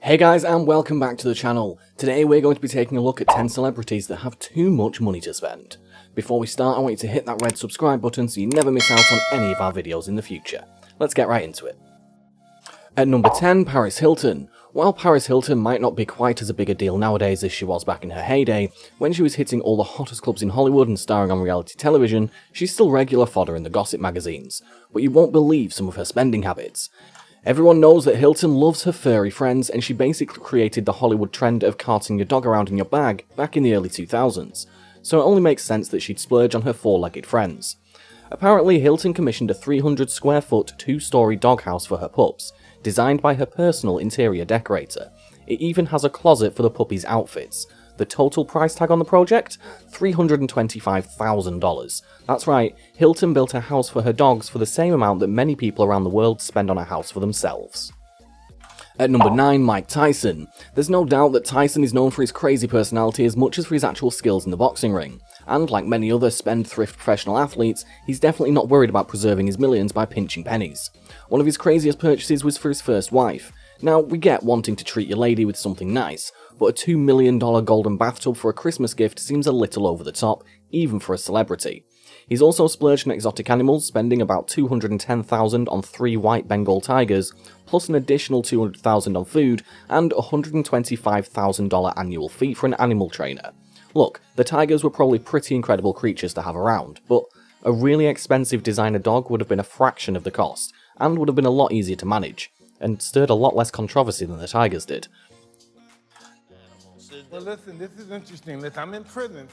Hey guys, and welcome back to the channel. Today we're going to be taking a look at 10 celebrities that have too much money to spend. Before we start, I want you to hit that red subscribe button so you never miss out on any of our videos in the future. Let's get right into it. At number 10, Paris Hilton. While Paris Hilton might not be quite as big a deal nowadays as she was back in her heyday, when she was hitting all the hottest clubs in Hollywood and starring on reality television, she's still regular fodder in the gossip magazines. But you won't believe some of her spending habits. Everyone knows that Hilton loves her furry friends, and she basically created the Hollywood trend of carting your dog around in your bag back in the early 2000s, so it only makes sense that she'd splurge on her four-legged friends. Apparently, Hilton commissioned a 300 square foot, two-story doghouse for her pups, designed by her personal interior decorator. It even has a closet for the puppies' outfits. The total price tag on the project? $325,000. That's right, Hilton built a house for her dogs for the same amount that many people around the world spend on a house for themselves. At number 9, Mike Tyson. There's no doubt that Tyson is known for his crazy personality as much as for his actual skills in the boxing ring. And like many other spendthrift professional athletes, he's definitely not worried about preserving his millions by pinching pennies. One of his craziest purchases was for his first wife. Now, we get wanting to treat your lady with something nice, but a $2 million golden bathtub for a Christmas gift seems a little over the top, even for a celebrity. He's also splurged on exotic animals, spending about $210,000 on 3 white Bengal tigers, plus an additional $200,000 on food, and a $125,000 annual fee for an animal trainer. Look, the tigers were probably pretty incredible creatures to have around, but a really expensive designer dog would have been a fraction of the cost, and would have been a lot easier to manage, and stirred a lot less controversy than the tigers did. Well, listen, this is interesting. Listen, I'm in prison,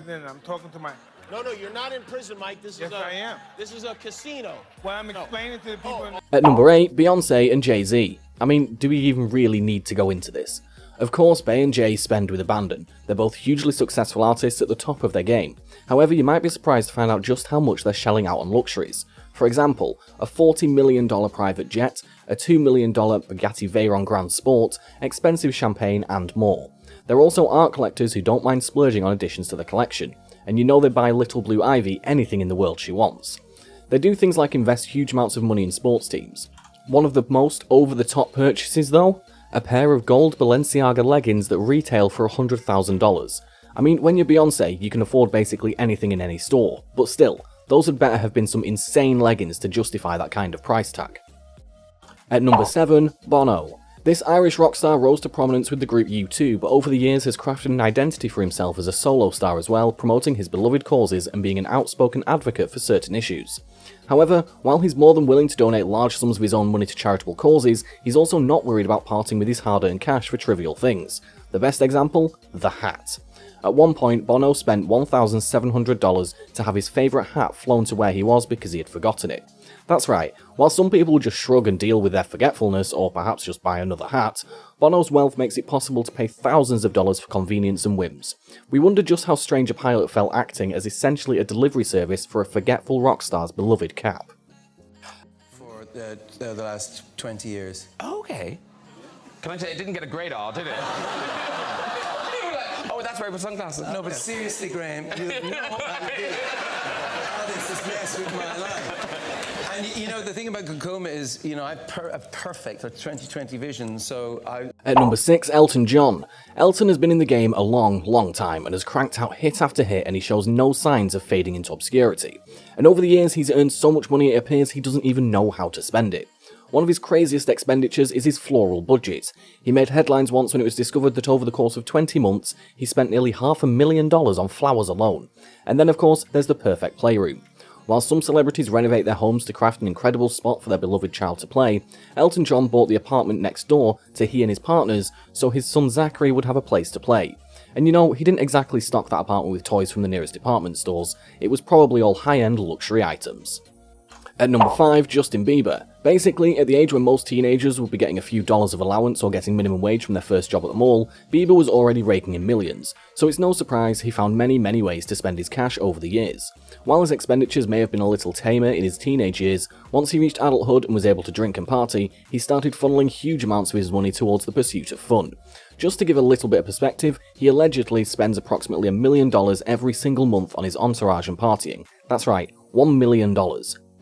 and I'm talking to my... No, you're not in prison, Mike. Yes, I am. This is a casino. Well, I'm explaining to the people... At number 8, Beyonce and Jay-Z. I mean, do we even really need to go into this? Of course, Bey and Jay spend with abandon. They're both hugely successful artists at the top of their game. However, you might be surprised to find out just how much they're shelling out on luxuries. For example, a $40 million private jet, a $2 million Bugatti Veyron Grand Sport, expensive champagne, and more. They're also art collectors who don't mind splurging on additions to the collection, and you know they buy Little Blue Ivy anything in the world she wants. They do things like invest huge amounts of money in sports teams. One of the most over-the-top purchases though? A pair of gold Balenciaga leggings that retail for $100,000. I mean, when you're Beyonce, you can afford basically anything in any store, but still, those had better have been some insane leggings to justify that kind of price tag. At number 7, Bono. This Irish rock star rose to prominence with the group U2, but over the years has crafted an identity for himself as a solo star as well, promoting his beloved causes and being an outspoken advocate for certain issues. However, while he's more than willing to donate large sums of his own money to charitable causes, he's also not worried about parting with his hard-earned cash for trivial things. The best example? The hat. At one point, Bono spent $1,700 to have his favourite hat flown to where he was because he had forgotten it. That's right, while some people just shrug and deal with their forgetfulness, or perhaps just buy another hat, Bono's wealth makes it possible to pay thousands of dollars for convenience and whims. We wonder just how strange a pilot felt acting as essentially a delivery service for a forgetful rock star's beloved cap. For the last 20 years. Okay. Can I say it didn't get a great R, did it? Oh, that's right, with sunglasses. No, but seriously, Graham, you know how this has messed with my life. And you know, the thing about glaucoma is, you know, I have perfect 20/20 vision, so I... At number 6, Elton John. Elton has been in the game a long time and has cranked out hit after hit, and he shows no signs of fading into obscurity. And over the years he's earned so much money it appears he doesn't even know how to spend it. One of his craziest expenditures is his floral budget. He made headlines once when it was discovered that over the course of 20 months, he spent nearly $500,000 on flowers alone. And then of course, there's the perfect playroom. While some celebrities renovate their homes to craft an incredible spot for their beloved child to play, Elton John bought the apartment next door to he and his partners so his son Zachary would have a place to play. And you know, he didn't exactly stock that apartment with toys from the nearest department stores, it was probably all high-end luxury items. At number 5, Justin Bieber. Basically, at the age when most teenagers would be getting a few dollars of allowance or getting minimum wage from their first job at the mall, Bieber was already raking in millions, so it's no surprise he found many ways to spend his cash over the years. While his expenditures may have been a little tamer in his teenage years, once he reached adulthood and was able to drink and party, he started funneling huge amounts of his money towards the pursuit of fun. Just to give a little bit of perspective, he allegedly spends approximately $1 million every single month on his entourage and partying. That's right, $1 million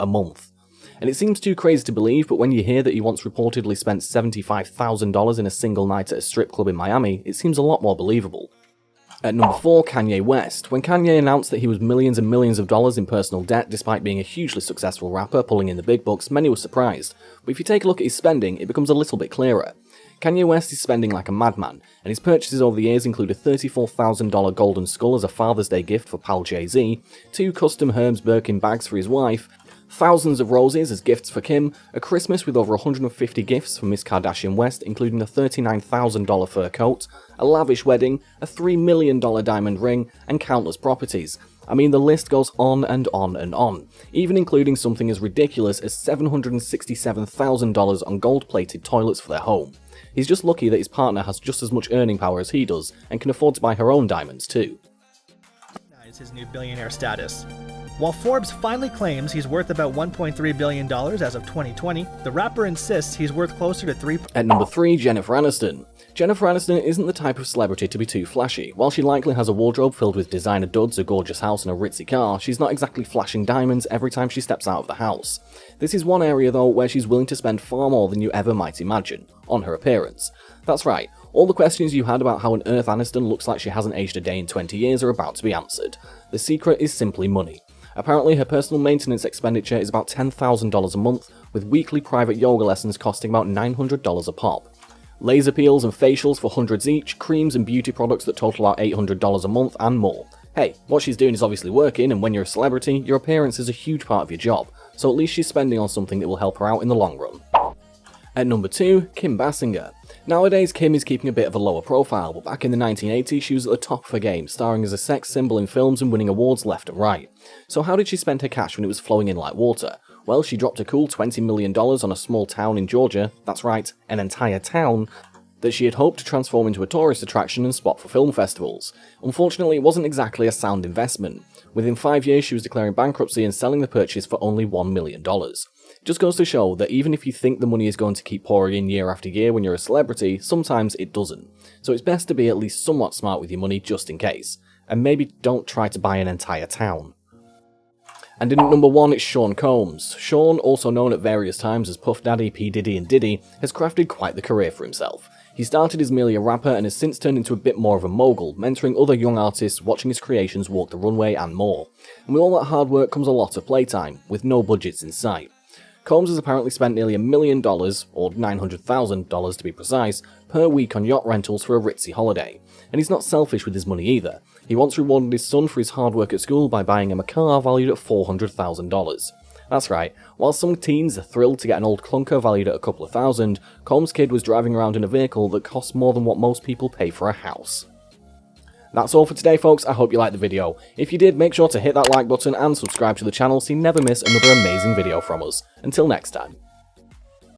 a month. And it seems too crazy to believe, but when you hear that he once reportedly spent $75,000 in a single night at a strip club in Miami, it seems a lot more believable. At number 4, Kanye West. When Kanye announced that he was millions and millions of dollars in personal debt despite being a hugely successful rapper pulling in the big bucks, many were surprised. But if you take a look at his spending, it becomes a little bit clearer. Kanye West is spending like a madman, and his purchases over the years include a $34,000 golden skull as a Father's Day gift for pal Jay-Z, 2 custom Hermes Birkin bags for his wife, thousands of roses as gifts for Kim, a Christmas with over 150 gifts for Miss Kardashian West, including a $39,000 fur coat, a lavish wedding, a $3 million diamond ring, and countless properties. I mean, the list goes on and on and on, even including something as ridiculous as $767,000 on gold-plated toilets for their home. He's just lucky that his partner has just as much earning power as he does, and can afford to buy her own diamonds too. His new billionaire status. While Forbes finally claims he's worth about $1.3 billion as of 2020, the rapper insists he's worth closer to $3. At number 3, Jennifer Aniston. Jennifer Aniston isn't the type of celebrity to be too flashy. While she likely has a wardrobe filled with designer duds, a gorgeous house and a ritzy car, she's not exactly flashing diamonds every time she steps out of the house. This is one area though where she's willing to spend far more than you ever might imagine, on her appearance. That's right, all the questions you had about how on earth Aniston looks like she hasn't aged a day in 20 years are about to be answered. The secret is simply money. Apparently her personal maintenance expenditure is about $10,000 a month, with weekly private yoga lessons costing about $900 a pop. Laser peels and facials for hundreds each, creams and beauty products that total out $800 a month, and more. Hey, what she's doing is obviously working, and when you're a celebrity, your appearance is a huge part of your job, so at least she's spending on something that will help her out in the long run. At number 2, Kim Basinger. Nowadays, Kim is keeping a bit of a lower profile, but back in the 1980s she was at the top of her game, starring as a sex symbol in films and winning awards left and right. So how did she spend her cash when it was flowing in like water? Well, she dropped a cool $20 million on a small town in Georgia, that's right, an entire town, that she had hoped to transform into a tourist attraction and spot for film festivals. Unfortunately, it wasn't exactly a sound investment. Within 5 years she was declaring bankruptcy and selling the purchase for only $1 million. Just goes to show that even if you think the money is going to keep pouring in year after year when you're a celebrity, sometimes it doesn't. So it's best to be at least somewhat smart with your money just in case. And maybe don't try to buy an entire town. And in at number 1, it's Sean Combs. Sean, also known at various times as Puff Daddy, P. Diddy and Diddy, has crafted quite the career for himself. He started as merely a rapper and has since turned into a bit more of a mogul, mentoring other young artists, watching his creations walk the runway and more. And with all that hard work comes a lot of playtime, with no budgets in sight. Combs has apparently spent nearly $1 million, or $900,000 to be precise, per week on yacht rentals for a ritzy holiday. And he's not selfish with his money either. He once rewarded his son for his hard work at school by buying him a car valued at $400,000. That's right, while some teens are thrilled to get an old clunker valued at a couple of thousand, Combs' kid was driving around in a vehicle that costs more than what most people pay for a house. That's all for today folks, I hope you liked the video. If you did, make sure to hit that like button and subscribe to the channel so you never miss another amazing video from us. Until next time.